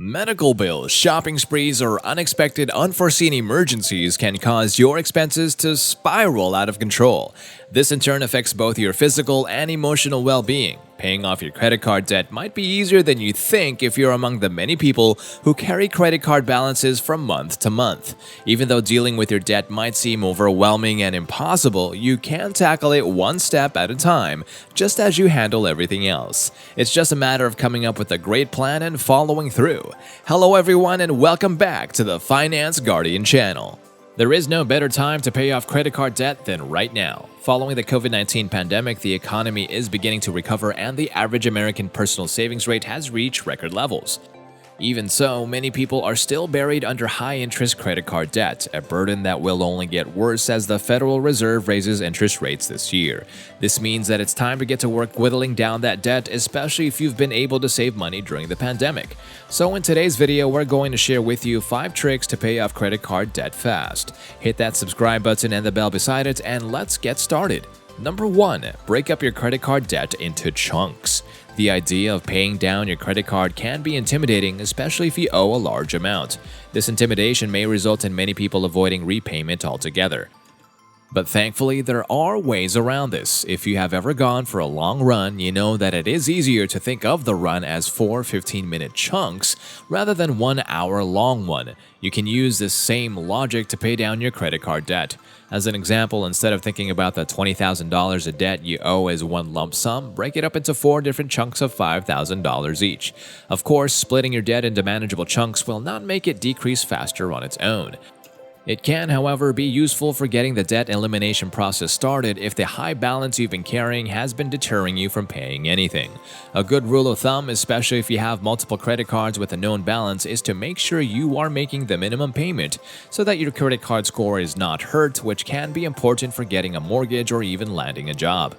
Medical bills, shopping sprees, or unexpected unforeseen emergencies can cause your expenses to spiral out of control. This in turn affects both your physical and emotional well-being. Paying off your credit card debt might be easier than you think if you're among the many people who carry credit card balances from month to month. Even though dealing with your debt might seem overwhelming and impossible, you can tackle it one step at a time, just as you handle everything else. It's just a matter of coming up with a great plan and following through. Hello everyone and welcome back to the Finance Guardian channel. There is no better time to pay off credit card debt than right now. Following the COVID-19 pandemic, the economy is beginning to recover and the average American personal savings rate has reached record levels. Even so, many people are still buried under high-interest credit card debt, a burden that will only get worse as the Federal Reserve raises interest rates this year. This means that it's time to get to work whittling down that debt, especially if you've been able to save money during the pandemic. So in today's video, we're going to share with you 5 tricks to pay off credit card debt fast. Hit that subscribe button and the bell beside it, and let's get started. Number 1. Break up your credit card debt into chunks. The idea of paying down your credit card can be intimidating, especially if you owe a large amount. This intimidation may result in many people avoiding repayment altogether. But thankfully, there are ways around this. If you have ever gone for a long run, you know that it is easier to think of the run as 4 15-minute chunks rather than 1 hour-long one. You can use this same logic to pay down your credit card debt. As an example, instead of thinking about the $20,000 of debt you owe as one lump sum, break it up into 4 different chunks of $5,000 each. Of course, splitting your debt into manageable chunks will not make it decrease faster on its own. It can, however, be useful for getting the debt elimination process started if the high balance you've been carrying has been deterring you from paying anything. A good rule of thumb, especially if you have multiple credit cards with a known balance, is to make sure you are making the minimum payment so that your credit card score is not hurt, which can be important for getting a mortgage or even landing a job.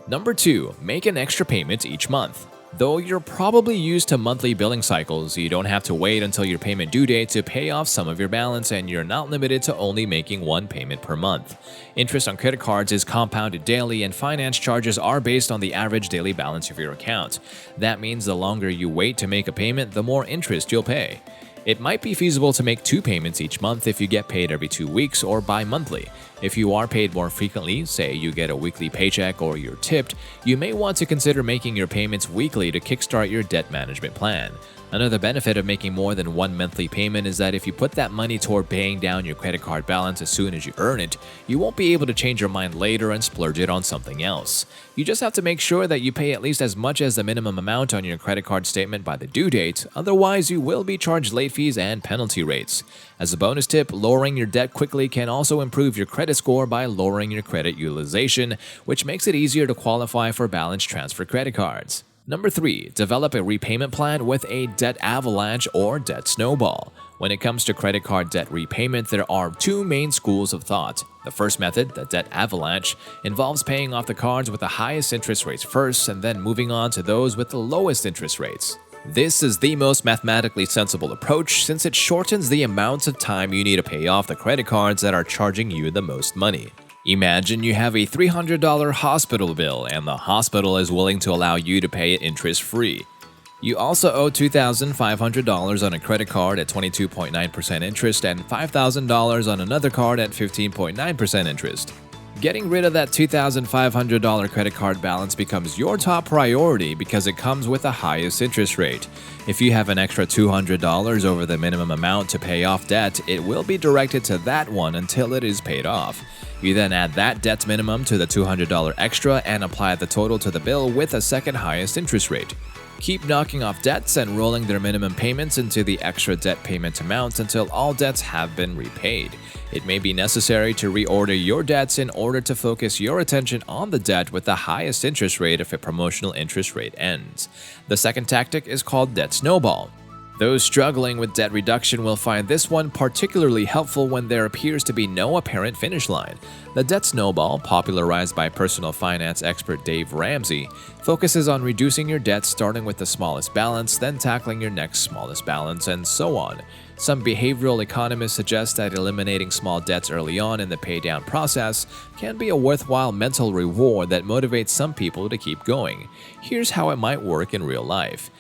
Number 2. Make an extra payment each month. Though you're probably used to monthly billing cycles, you don't have to wait until your payment due date to pay off some of your balance, and you're not limited to only making one payment per month. Interest on credit cards is compounded daily, and finance charges are based on the average daily balance of your account. That means the longer you wait to make a payment, the more interest you'll pay. It might be feasible to make 2 payments each month if you get paid every 2 weeks or bi-monthly. If you are paid more frequently, say you get a weekly paycheck or you're tipped, you may want to consider making your payments weekly to kickstart your debt management plan. Another benefit of making more than one monthly payment is that if you put that money toward paying down your credit card balance as soon as you earn it, you won't be able to change your mind later and splurge it on something else. You just have to make sure that you pay at least as much as the minimum amount on your credit card statement by the due date, otherwise you will be charged late fees and penalty rates. As a bonus tip, lowering your debt quickly can also improve your credit score by lowering your credit utilization, which makes it easier to qualify for balance transfer credit cards. Number 3. Develop a repayment plan with a debt avalanche or debt snowball. When it comes to credit card debt repayment, there are 2 main schools of thought. The first method, the debt avalanche, involves paying off the cards with the highest interest rates first and then moving on to those with the lowest interest rates. This is the most mathematically sensible approach since it shortens the amount of time you need to pay off the credit cards that are charging you the most money. Imagine you have a $300 hospital bill and the hospital is willing to allow you to pay it interest-free. You also owe $2,500 on a credit card at 22.9% interest and $5,000 on another card at 15.9% interest. Getting rid of that $2,500 credit card balance becomes your top priority because it comes with the highest interest rate. If you have an extra $200 over the minimum amount to pay off debt, it will be directed to that one until it is paid off. You then add that debt minimum to the $200 extra and apply the total to the bill with a second highest interest rate. Keep knocking off debts and rolling their minimum payments into the extra debt payment amount until all debts have been repaid. It may be necessary to reorder your debts in order to focus your attention on the debt with the highest interest rate if a promotional interest rate ends. The second tactic is called debt snowball. Those struggling with debt reduction will find this one particularly helpful when there appears to be no apparent finish line. The debt snowball, popularized by personal finance expert Dave Ramsey, focuses on reducing your debt starting with the smallest balance, then tackling your next smallest balance, and so on. Some behavioral economists suggest that eliminating small debts early on in the paydown process can be a worthwhile mental reward that motivates some people to keep going. Here's how it might work in real life.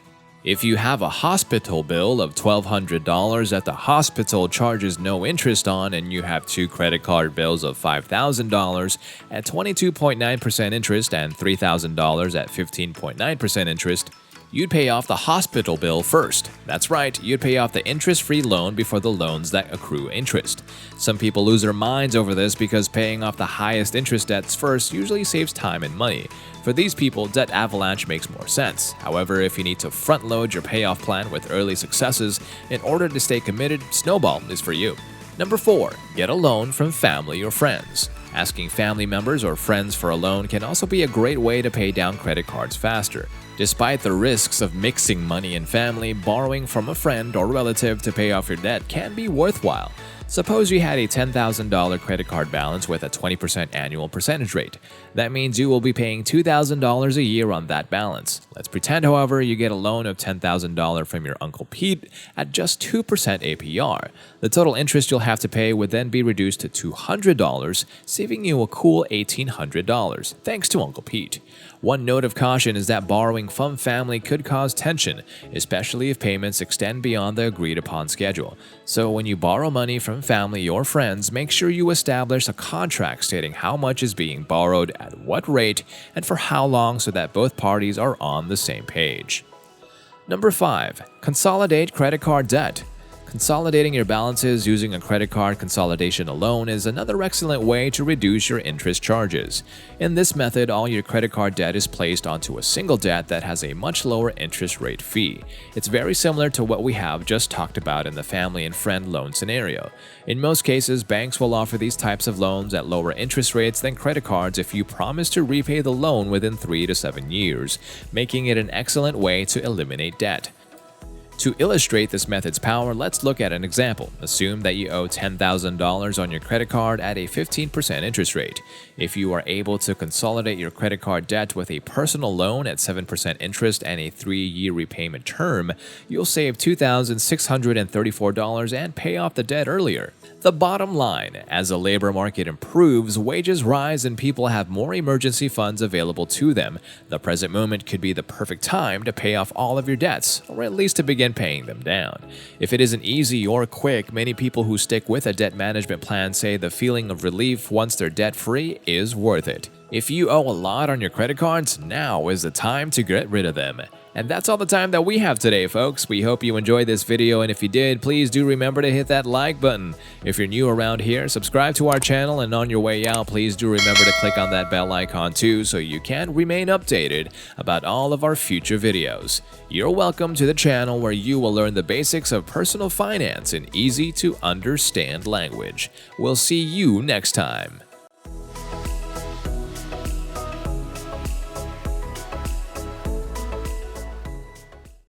If you have a hospital bill of $1,200 that the hospital charges no interest on, and you have two credit card bills of $5,000 at 22.9% interest and $3,000 at 15.9% interest, you'd pay off the hospital bill first. That's right, you'd pay off the interest-free loan before the loans that accrue interest. Some people lose their minds over this because paying off the highest interest debts first usually saves time and money. For these people, debt avalanche makes more sense. However, if you need to front-load your payoff plan with early successes in order to stay committed, Snowball is for you. Number 4. Get a loan from family or friends. Asking family members or friends for a loan can also be a great way to pay down credit cards faster. Despite the risks of mixing money and family, borrowing from a friend or relative to pay off your debt can be worthwhile. Suppose you had a $10,000 credit card balance with a 20% annual percentage rate. That means you will be paying $2,000 a year on that balance. Let's pretend, however, you get a loan of $10,000 from your Uncle Pete at just 2% APR. The total interest you'll have to pay would then be reduced to $200, saving you a cool $1,800, thanks to Uncle Pete. One note of caution is that borrowing from family could cause tension, especially if payments extend beyond the agreed-upon schedule. So when you borrow money from family or friends, make sure you establish a contract stating how much is being borrowed, at what rate, and for how long so that both parties are on the same page. Number 5. Consolidate credit card debt. Consolidating your balances using a credit card consolidation alone is another excellent way to reduce your interest charges. In this method, all your credit card debt is placed onto a single debt that has a much lower interest rate fee. It's very similar to what we have just talked about in the family and friend loan scenario. In most cases, banks will offer these types of loans at lower interest rates than credit cards if you promise to repay the loan within 3 to 7 years, making it an excellent way to eliminate debt. To illustrate this method's power, let's look at an example. Assume that you owe $10,000 on your credit card at a 15% interest rate. If you are able to consolidate your credit card debt with a personal loan at 7% interest and a 3-year repayment term, you'll save $2,634 and pay off the debt earlier. The bottom line, as the labor market improves, wages rise and people have more emergency funds available to them. The present moment could be the perfect time to pay off all of your debts, or at least to begin paying them down. If it isn't easy or quick, many people who stick with a debt management plan say the feeling of relief once they're debt-free is worth it. If you owe a lot on your credit cards, now is the time to get rid of them. And that's all the time that we have today, folks. We hope you enjoyed this video, and if you did, please do remember to hit that like button. If you're new around here, subscribe to our channel, and on your way out, please do remember to click on that bell icon too so you can remain updated about all of our future videos. You're welcome to the channel where you will learn the basics of personal finance in easy-to-understand language. We'll see you next time.